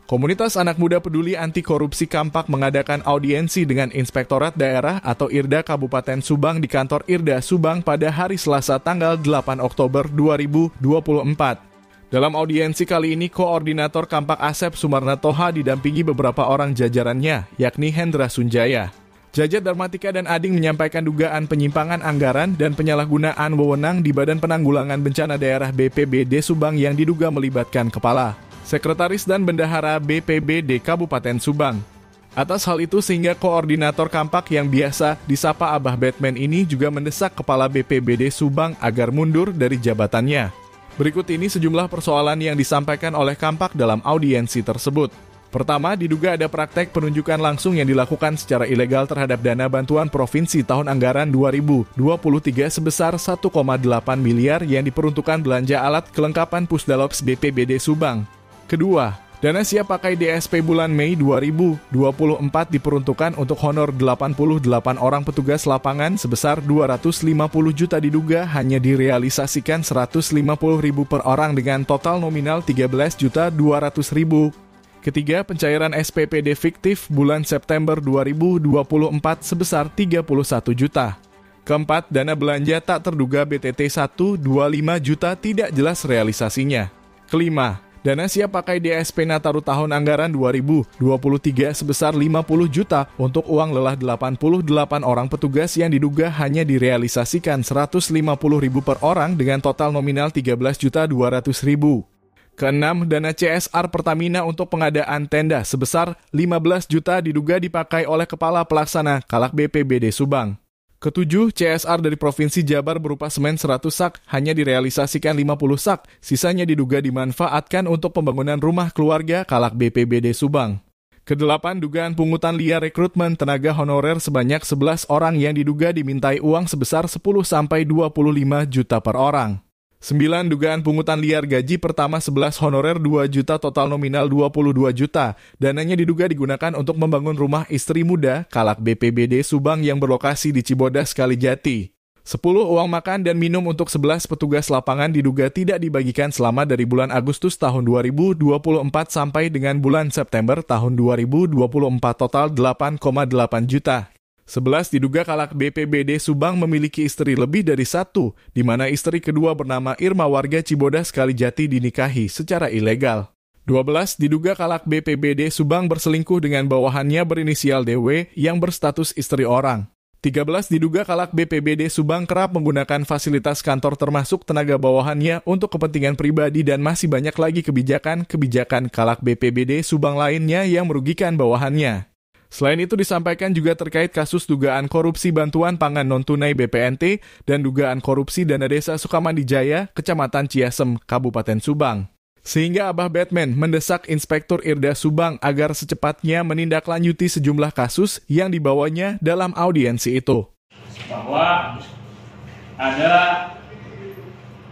Komunitas Anak Muda Peduli Anti Korupsi Kampak mengadakan audiensi dengan Inspektorat Daerah atau IRDA Kabupaten Subang di kantor IRDA Subang pada hari Selasa tanggal 8 Oktober 2024. Dalam audiensi kali ini, Koordinator Kampak Asep Sumarna Toha didampingi beberapa orang jajarannya, yakni Hendra Sunjaya. Jajat Darmatika dan Ading menyampaikan dugaan penyimpangan anggaran dan penyalahgunaan wewenang di Badan Penanggulangan Bencana Daerah BPBD Subang yang diduga melibatkan Kepala, Sekretaris dan Bendahara BPBD Kabupaten Subang. Atas hal itu sehingga Koordinator Kampak yang biasa disapa Abah Batman ini juga mendesak Kepala BPBD Subang agar mundur dari jabatannya. Berikut ini sejumlah persoalan yang disampaikan oleh Kampak dalam audiensi tersebut. Pertama, diduga ada praktek penunjukan langsung yang dilakukan secara ilegal terhadap dana bantuan provinsi tahun anggaran 2023 sebesar 1,8 miliar yang diperuntukkan belanja alat kelengkapan Pusdalops BPBD Subang. Kedua, dana siap pakai DSP bulan Mei 2024 diperuntukkan untuk honor 88 orang petugas lapangan sebesar 250 juta diduga hanya direalisasikan 150.000 per orang dengan total nominal 13.200.000. Ketiga, pencairan SPPD fiktif bulan September 2024 sebesar 31 juta. Keempat, dana belanja tak terduga BTT 125 juta tidak jelas realisasinya. Kelima, dana siap pakai DSP Nataru tahun anggaran 2023 sebesar 50 juta untuk uang lelah 88 orang petugas yang diduga hanya direalisasikan 150.000 per orang dengan total nominal 13.200.000. Keenam, dana CSR Pertamina untuk pengadaan tenda sebesar 15 juta diduga dipakai oleh Kepala Pelaksana Kalak BPBD Subang. Ketujuh, CSR dari Provinsi Jabar berupa semen 100 sak hanya direalisasikan 50 sak, sisanya diduga dimanfaatkan untuk pembangunan rumah keluarga Kalak BPBD Subang. Kedelapan, dugaan pungutan liar rekrutmen tenaga honorer sebanyak 11 orang yang diduga dimintai uang sebesar 10-25 juta per orang. 9. Dugaan pungutan liar gaji pertama 11 honorer 2 juta total nominal 22 juta. Dananya diduga digunakan untuk membangun rumah istri muda Kalak BPBD Subang yang berlokasi di Cibodas, Kalijati. 10. Uang makan dan minum untuk 11 petugas lapangan diduga tidak dibagikan selama dari bulan Agustus tahun 2024 sampai dengan bulan September tahun 2024 total 8,8 juta. 11. Diduga Kalak BPBD Subang memiliki istri lebih dari satu, di mana istri kedua bernama Irma warga Cibodas Kalijati dinikahi secara ilegal. 12. Diduga Kalak BPBD Subang berselingkuh dengan bawahannya berinisial DW yang berstatus istri orang. 13. Diduga Kalak BPBD Subang kerap menggunakan fasilitas kantor termasuk tenaga bawahannya untuk kepentingan pribadi dan masih banyak lagi kebijakan Kalak BPBD Subang lainnya yang merugikan bawahannya. Selain itu disampaikan juga terkait kasus dugaan korupsi bantuan pangan non-tunai BPNT dan dugaan korupsi dana desa Sukamandijaya, Kecamatan Ciasem, Kabupaten Subang. Sehingga Abah Batman mendesak Inspektur IRDA Subang agar secepatnya menindaklanjuti sejumlah kasus yang dibawanya dalam audiensi itu. Bahwa ada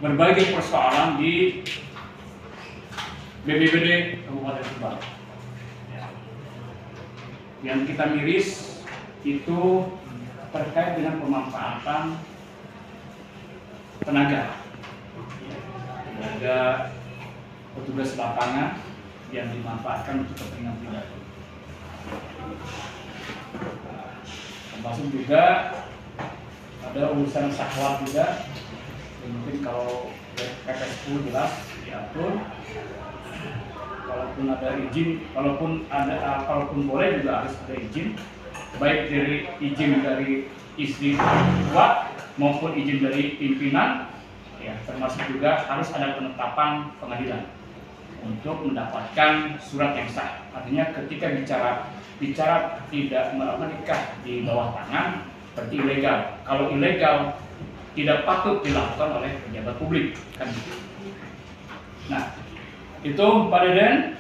berbagai persoalan di BPBD Kabupaten Subang. Yang kita miris itu terkait dengan pemanfaatan tenaga petugas lapangan yang dimanfaatkan untuk kepentingan pribadi. Termasuk juga ada urusan syahwat juga, mungkin kalau PP 10 jelas diatur. Kalaupun ada izin, kalaupun boleh juga harus ada izin, baik dari izin dari istri tua maupun izin dari pimpinan, ya, termasuk juga harus ada penetapan pengadilan untuk mendapatkan surat yang sah. Artinya ketika bicara tidak menikah di bawah tangan berarti ilegal. Kalau ilegal tidak patut dilakukan oleh pejabat publik, kan gitu. Nah, itu Pak Deden,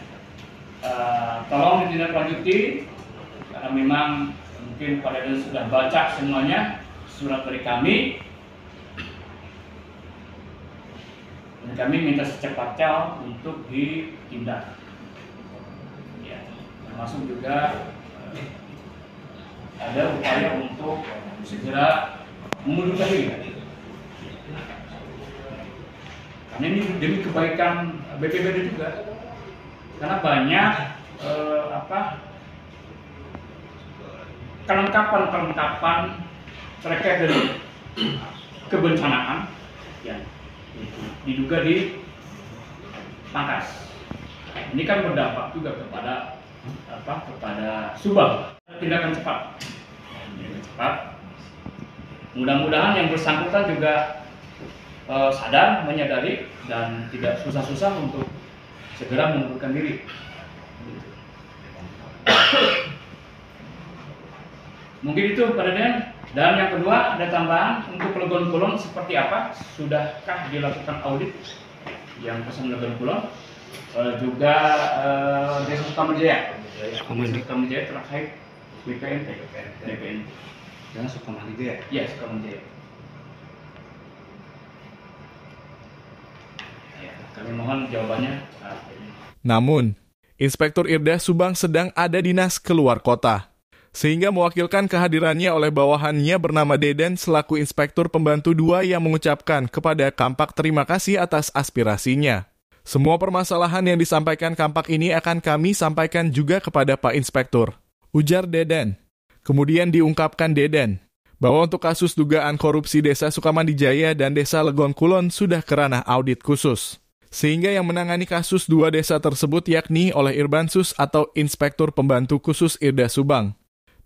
tolong ditindaklanjuti karena memang mungkin Pak Deden sudah baca semuanya surat dari kami dan kami minta secepatnya untuk ditindak. Ya, termasuk juga ada upaya untuk segera mengundurkan diri. Karena ini demi kebaikan BPBD juga. Karena banyak kelengkapan terkait dengan kebencanaan yang diduga di Pangkas. Ini kan berdampak juga kepada Subang. Tindakan cepat. Mudah-mudahan yang bersangkutan juga sadar, menyadari, dan tidak susah-susah untuk segera mengundurkan diri. Mungkin itu Pak Deden. Dan yang kedua, ada tambahan untuk Legon Kulon seperti apa? Sudahkah dilakukan audit yang pesan Legon Kulon? Juga Desa Sukamajaya terkait BPNT. Jangan Sukamajaya. Ya, Sukamajaya. Ya, kami mohon jawabannya. Namun, Inspektur Irda Subang sedang ada dinas keluar kota, sehingga mewakilkan kehadirannya oleh bawahannya bernama Deden selaku Inspektur Pembantu 2 yang mengucapkan kepada Kampak terima kasih atas aspirasinya. Semua permasalahan yang disampaikan Kampak ini akan kami sampaikan juga kepada Pak Inspektur, ujar Deden. Kemudian diungkapkan Deden bahwa untuk kasus dugaan korupsi Desa Sukamandijaya dan Desa Legon Kulon sudah ke ranah audit khusus. Sehingga yang menangani kasus 2 desa tersebut yakni oleh Irbansus atau Inspektur Pembantu Khusus Irda Subang.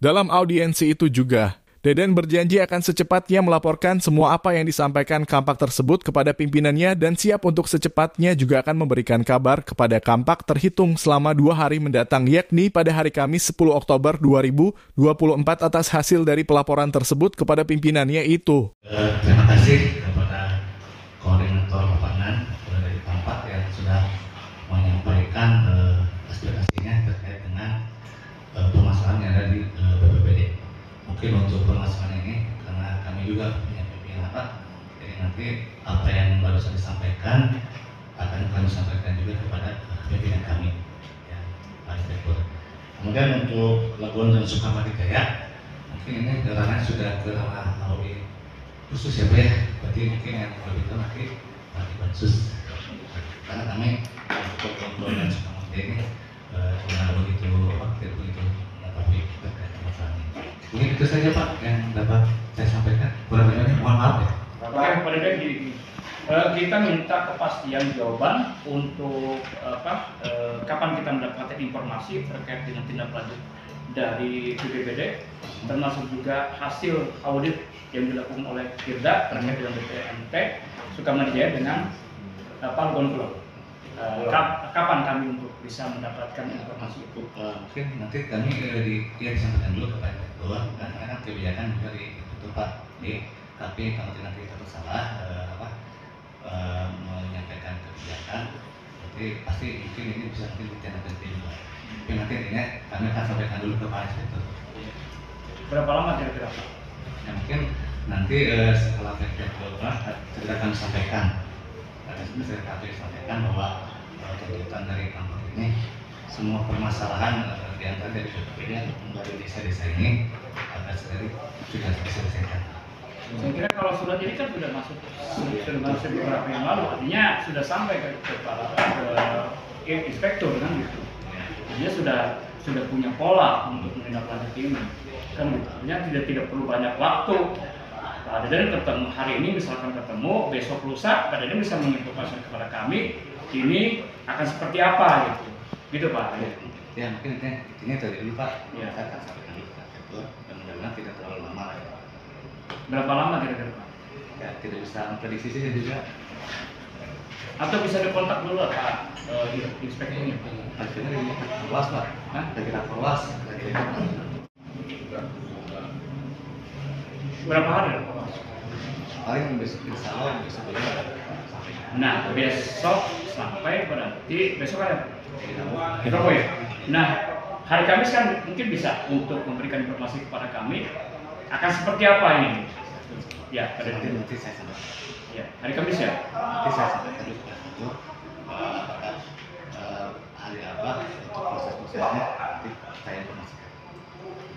Dalam audiensi itu juga, Deden berjanji akan secepatnya melaporkan semua apa yang disampaikan Kampak tersebut kepada pimpinannya dan siap untuk secepatnya juga akan memberikan kabar kepada Kampak terhitung selama 2 hari mendatang, yakni pada hari Kamis 10 Oktober 2024 atas hasil dari pelaporan tersebut kepada pimpinannya itu. Terima kasih kepada koordinator lapangan dari Kampak yang sudah menyampaikan aspirasinya terkait dengan permasalahan yang ada di BPBD. Mungkin untuk permasalahan ini karena kami juga punya pimpinan rapat, jadi nanti apa yang barusan disampaikan akan kami sampaikan juga kepada pimpinan kami, ya, Pak Inspektur. Kemudian untuk Legon dan Sukamandijaya, mungkin ini karena sudah ke ranah audit khusus ya Pak ya, berarti mungkin yang lebih tahu nanti Pak Irbansus, karena kami untuk Legon dan Sukamandijaya ini tidak begitu mengetahui terkait masalah ini. Mungkin itu saja Pak yang dapat saya sampaikan. Kurang lebihnya mohon maaf ya. Oke, Pak Deden, kita minta kepastian jawaban untuk kapan kita mendapatkan informasi terkait dengan tindak lanjut dari BPBD, termasuk juga hasil audit yang dilakukan oleh Irda terkait dengan BPNT Sukamandijaya dengan Legon Kulon. Kapan kami untuk bisa mendapatkan informasi itu? Mungkin nanti kami disampaikan dulu kepada Inspektur, karena kan kebijakan dari itu Pak. Tapi kalau nanti kita salah menyampaikan kebijakan, berarti pasti mungkin ini bisa nanti ditanyakan juga. Tapi nanti intinya kami akan sampaikan dulu ke Pak Inspektur. Berapa lama kira-kira? Ya mungkin nanti setelah Inspektur segera kami sampaikan. Saya kami sampaikan bahwa tuntutan dari Kampak ini semua permasalahan di antara dari BPBD dari desa-desa ini akan segera sudah diselesaikan. Saya kira kalau surat ini kan sudah masuk beberapa yang lalu, artinya sudah sampai ke inspektur kan gitu. Artinya sudah punya pola untuk menindaklanjuti ini kan gitu. Artinya tidak perlu banyak waktu. Pak Deden ketemu hari ini, misalkan ketemu besok lusa, Pak Deden bisa menginformasikan kepada kami ini akan seperti apa gitu Pak. Ya mungkin intinya dari dulu Pak, ya. Saya akan sampaikan dulu Pak Inspektur dan mudah-mudahan tidak terlalu lama ya. Berapa lama kira-kira Pak? Ya tidak bisa memprediksi sih juga. Atau bisa dikontak dulu Pak inspekturnya? Akhirnya ini perluas Pak, lagi perluas. Berapa hari? Paling besok besok. Nah besok sampai berarti besok ada Rabu ya. Nah hari Kamis kan mungkin bisa untuk memberikan informasi kepada kami akan seperti apa ini. Ya pada nanti saya sampaikan. Ya hari Kamis ya. Nanti saya sampaikan itu hari apa untuk proses-prosesnya nanti saya informasikan.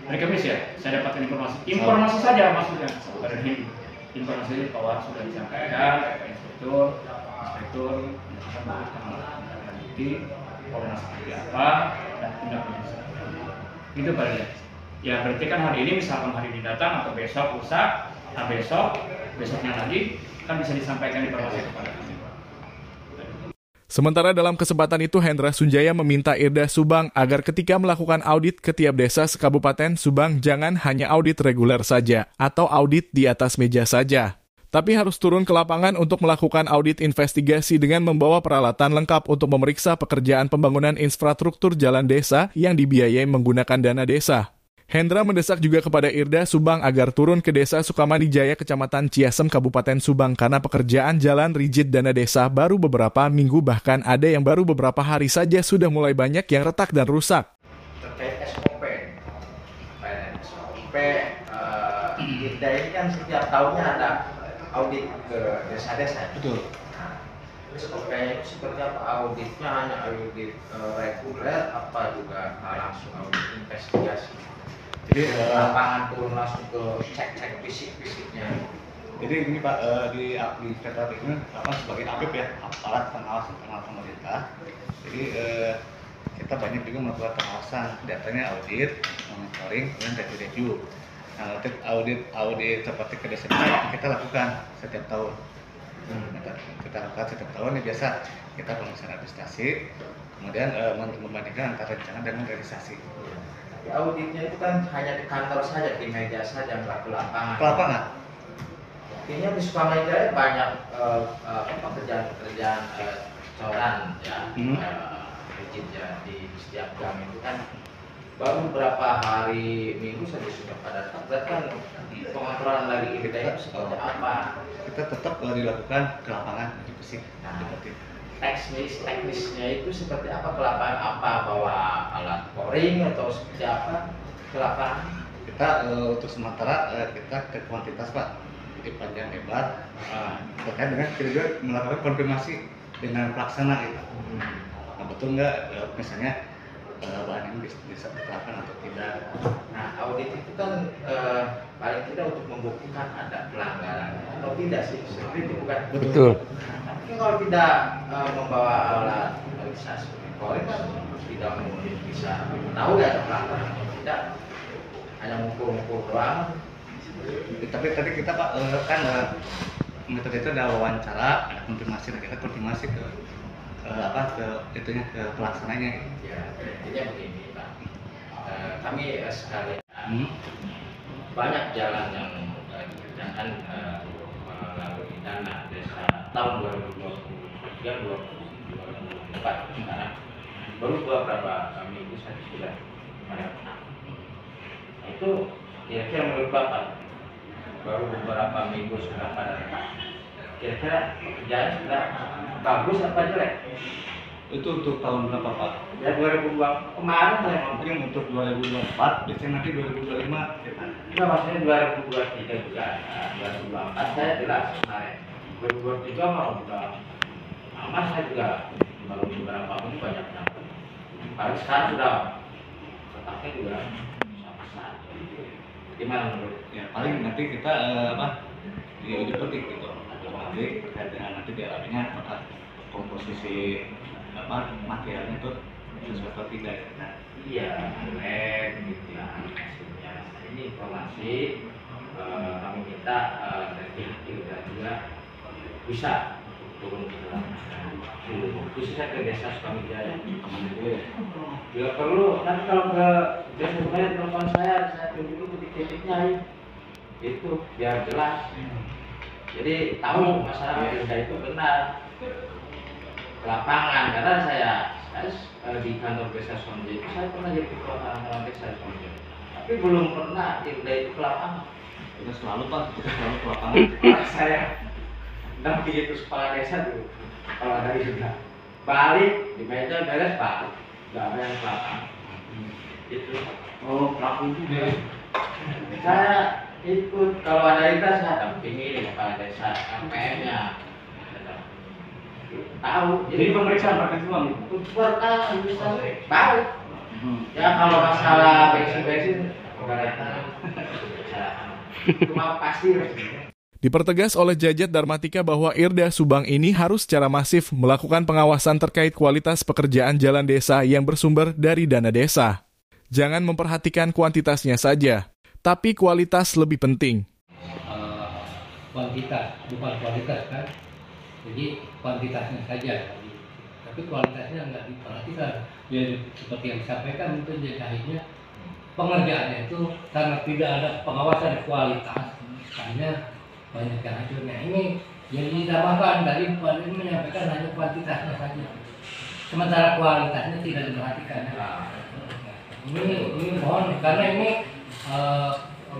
Hari Kamis ya, saya dapatkan informasi saja maksudnya pada ini informasi bahwa sudah disampaikan ke inspektur akan lanjuti Komnas seperti apa dan tindak lanjut. Itu Pak Ida. Ya berarti kan hari ini misalkan hari ini datang atau besok lusa, nah besoknya lagi kan bisa disampaikan informasi kepada kami. Sementara dalam kesempatan itu Hendra Sunjaya meminta Irda Subang agar ketika melakukan audit ke tiap desa sekabupaten Subang jangan hanya audit reguler saja atau audit di atas meja saja. Tapi harus turun ke lapangan untuk melakukan audit investigasi dengan membawa peralatan lengkap untuk memeriksa pekerjaan pembangunan infrastruktur jalan desa yang dibiayai menggunakan dana desa. Hendra mendesak juga kepada Irda Subang agar turun ke desa Sukamanijaya, Kecamatan Ciasem, Kabupaten Subang karena pekerjaan jalan rigid dana desa baru beberapa minggu, bahkan ada yang baru beberapa hari saja sudah mulai banyak yang retak dan rusak. Terkait SOP, Irda ini kan setiap tahunnya ada audit ke desa-desa. Betul. SOP itu seperti apa auditnya? Hanya audit reguler apa juga langsung audit investigasi? Jadi lapangan turun langsung ke cek fisik-fisiknya. Jadi ini Pak, di Inspektorat ini sebagai APIP ya, aparat pengawas internal pemerintah. Jadi kita banyak juga melakukan pengawasan, datanya audit, monitoring, dan review. Nah, audit seperti ke desa kita lakukan setiap tahun. Kita lakukan setiap tahun, ini biasa kita pemeriksaan administrasi, kemudian membandingkan antara rencana dan realisasi. Auditnya itu kan hanya di kantor saja, di meja saja, nggak ke lapangan. Ke lapangan? Kayaknya di Sukamanijaya banyak pekerjaan-pekerjaan coran ya, rigid ya, di setiap jam itu kan baru beberapa hari minggu saja sudah pada berarti kan pengaturan lagi Irda itu seperti apa? Kita tetap dilakukan ke lapangan di fisik. Teknisnya itu seperti apa ke lapangan, apa bawa alat boring atau seperti apa ke lapangan? Kita untuk sementara kita ke kuantitas Pak, jadi panjang lebar terkait dengan kita juga melakukan konfirmasi dengan pelaksana gitu. Nah, betul nggak misalnya bahan ini bisa diterapkan atau tidak? Nah, audit itu kan paling tidak untuk membuktikan ada pelanggaran atau tidak sih, seperti itu bukan? Betul. Tapi kalau tidak membawa alat periksa seperti boring kan tidak mungkin bisa tahu ya ada pelanggaran atau tidak, hanya ngukur-ngukur doang. Tapi tadi kita Pak kan metode itu ada wawancara, ada konfirmasi, kita konfirmasi ke ke pelaksananya. Ya, intinya begini Pak, kami sekalian banyak jalan yang dikerjakan melalui dana desa tahun 2023-2024 sekarang baru beberapa minggu saja sudah pada itu kira-kira menurut Bapak baru beberapa minggu sudah pada kira-kira pekerjaan sudah bagus apa jelek? Itu untuk tahun berapa Pak? Ya 2002 kemarin saya Mungkin untuk 2024, biasanya nanti 2025 kita. Enggak, maksudnya 2023 juga, 2024 saya jelas kemarin 2023 mau juga aman, saya juga baru beberapa ini banyak yang paling sekarang sudah letaknya juga besar. Gimana menurut? Ya paling nanti kita di uji petik gitu, atau nanti terkait dengan nanti dialaminya apakah komposisi materialnya itu sesuai atau tidak. Nah, iya, lab gitu ya hasilnya. Ini informasi kami minta dari Irda juga bisa turun ke lapangan, khususnya ke desa Sukamanijaya. Bila perlu, nanti kalau ke desa Sukamanijaya telepon saya tunjukin titik-titiknya itu biar jelas. Jadi tahu masalah Irda itu benar ke lapangan, karena saya di kantor desa Sukamanijaya itu saya pernah jadi kepala desa Sukamanijaya, tapi belum pernah Irda itu ke lapangan. kita selalu Pak, kita selalu ke lapangan. Saya dan begitu kepala desa dulu, kalau ada Irda balik di meja beres balik, nggak ada yang ke lapangan. Itu pelaku itu deh. Saya ikut kalau ada Irda saya dampingi kepala desa KPM-nya. Tahu, jadi pemeriksaan pakai uang berkali bisa balik. Ya kalau masalah bensin udah datang, cuma pasti. Dipertegas oleh Jajat Darmatika bahwa Irda Subang ini harus secara masif melakukan pengawasan terkait kualitas pekerjaan jalan desa yang bersumber dari dana desa. Jangan memperhatikan kuantitasnya saja, tapi kualitas lebih penting. Kuantitas, bukan kualitas kan. Jadi kuantitasnya saja, tapi kualitasnya nggak diperhatikan. Jadi seperti yang disampaikan itu akhirnya pengerjaannya itu karena tidak ada pengawasan kualitas, makanya banyak yang hancurnya. Ini yang ditambahkan dari menyampaikan hanya kuantitasnya saja, sementara kualitasnya tidak diperhatikan. Ini mohon karena ini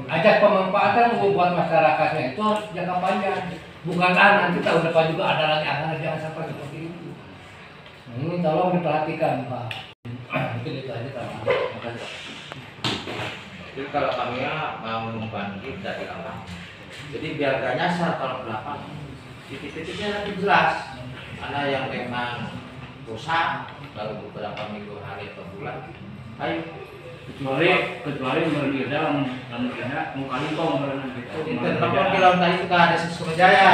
ajak pemanfaatan buat masyarakatnya itu jangka panjang, bukan nanti tahun depan juga ada lagi anggaran, jangan sampai seperti itu. Ini tolong diperhatikan Pak. Mungkin itu aja Pak. Jadi kalau kami mau membangkit dari awal, jadi biar gak nyasar kalau belakang, titik-titiknya nanti jelas. Mana yang memang rusak baru beberapa minggu, hari atau bulan, ayo. kecuali menurut dalam mau kalingkong gitu. Di telepon kilau tadi itu ada Sukma Jaya.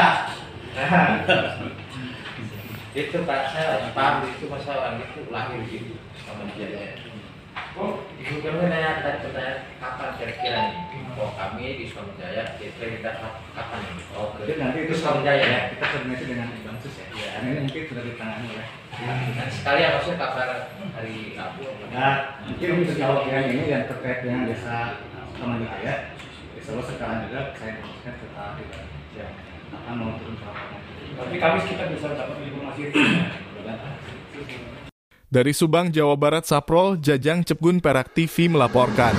Itu kan saya paham itu masalah itu lahir gitu sama dia. Oh, ibu kami nanya tadi pertanyaan kapan kira-kira nih? Oh, kami di Sukamajaya kita kapan nih? Oh, jadi nanti itu Sukamajaya ya. Kita koordinasi dengan Bansus ya. Karena ini mungkin sudah ditangani oleh. Nah, sekali ya maksudnya kabar hari Rabu. Nah, mungkin untuk jawab yang ini yang terkait dengan desa Sukamajaya. Insya Allah sekarang juga saya promosikan ke Pak yang akan mau turun ke lapangan. Tapi Kamis kita bisa dapat informasi itu. Dari Subang, Jawa Barat, Saprol, Jajang Cepgun Perak TV melaporkan.